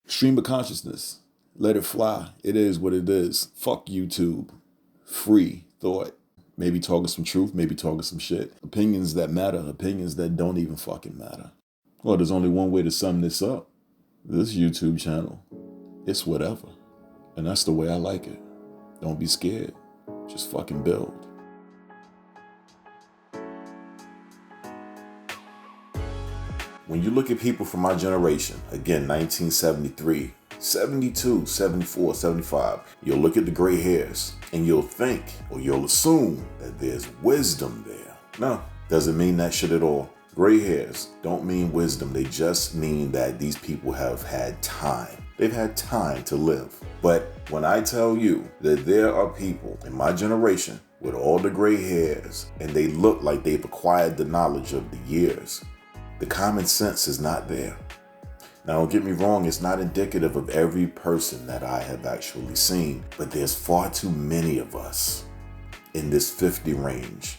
Stream of consciousness. Let it fly. It is what it is. Fuck YouTube. Free thought. Maybe talking some truth, maybe talking some shit. Opinions that matter, opinions that don't even fucking matter. Well, there's only one way to sum this up. This YouTube channel, it's whatever. And that's the way I like it. Don't be scared. Just fucking build. When you look at people from my generation, again, 1973, 72, 74, 75, you'll look at the gray hairs and you'll think, or you'll assume that there's wisdom there. No, doesn't mean that shit at all. Gray hairs don't mean wisdom. They just mean that these people have had time. They've had time to live. But when I tell you that there are people in my generation with all the gray hairs and they look like they've acquired the knowledge of the years, the common sense is not there. Now, don't get me wrong, it's not indicative of every person that I have actually seen, but there's far too many of us in this 50 range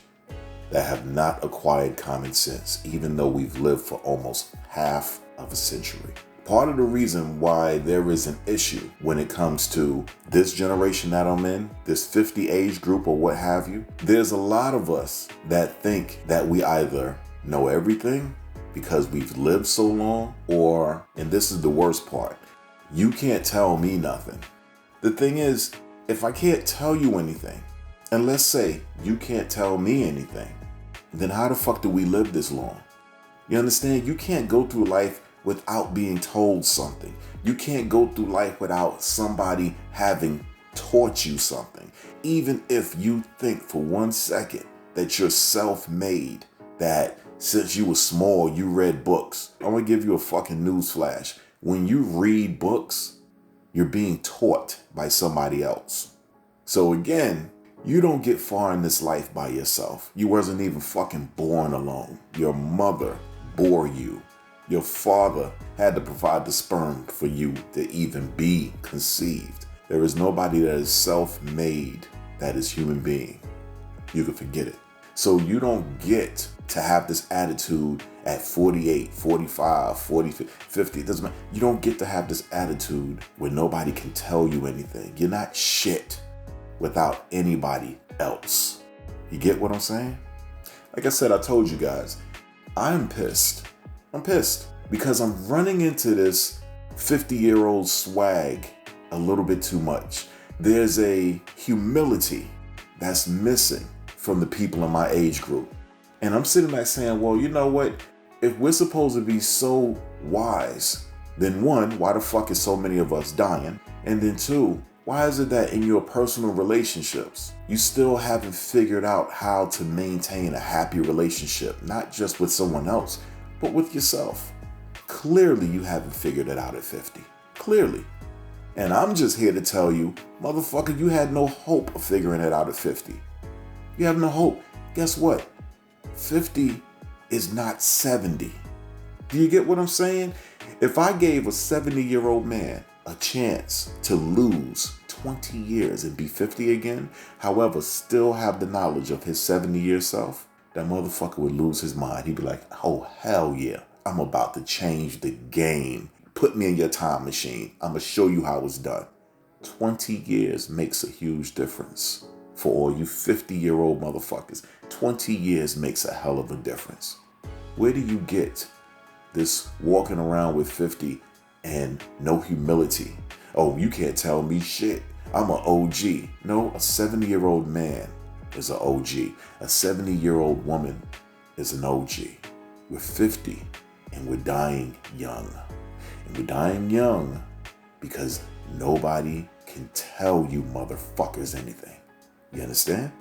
that have not acquired common sense, even though we've lived for almost half of a century. Part of the reason why there is an issue when it comes to this generation that I'm in, this 50 age group or what have you, there's a lot of us that think that we either know everything because we've lived so long, or, and this is the worst part, you can't tell me nothing. The thing is, if I can't tell you anything, and let's say you can't tell me anything, then how the fuck do we live this long? You understand? You can't go through life without being told something. You can't go through life without somebody having taught you something. Even if you think for 1 second that you're self-made, that since you were small, you read books. I'm gonna give you a fucking news flash. When you read books, you're being taught by somebody else. So again, you don't get far in this life by yourself. You wasn't even fucking born alone. Your mother bore you. Your father had to provide the sperm for you to even be conceived. There is nobody that is self-made that is human being. You can forget it. So you don't get to have this attitude at 48, 45, 40, 50. It doesn't matter. You don't get to have this attitude where nobody can tell you anything. You're not shit without anybody else. You get what I'm saying? Like I said, I told you guys, I'm pissed. I'm pissed because I'm running into this 50-year-old swag a little bit too much. There's a humility that's missing from the people in my age group. And I'm sitting back saying, well, you know what? If we're supposed to be so wise, then one, why the fuck is so many of us dying? And then two, why is it that in your personal relationships, you still haven't figured out how to maintain a happy relationship, not just with someone else, but with yourself? Clearly, you haven't figured it out at 50. Clearly. And I'm just here to tell you, motherfucker, you had no hope of figuring it out at 50. You have no hope. Guess what? 50 is not 70. Do you get what I'm saying? If I gave a 70-year-old man a chance to lose 20 years and be 50 again, however, still have the knowledge of his 70-year self, that motherfucker would lose his mind. He'd be like, oh, hell yeah, I'm about to change the game. Put me in your time machine. I'm going to show you how it's done. 20 years makes a huge difference. For all you 50-year-old motherfuckers, 20 years makes a hell of a difference. Where do you get this walking around with 50 and no humility? Oh, you can't tell me shit. I'm an OG. No, a 70-year-old man is an OG. A 70-year-old woman is an OG. We're 50 and we're dying young. And we're dying young because nobody can tell you motherfuckers anything. You understand?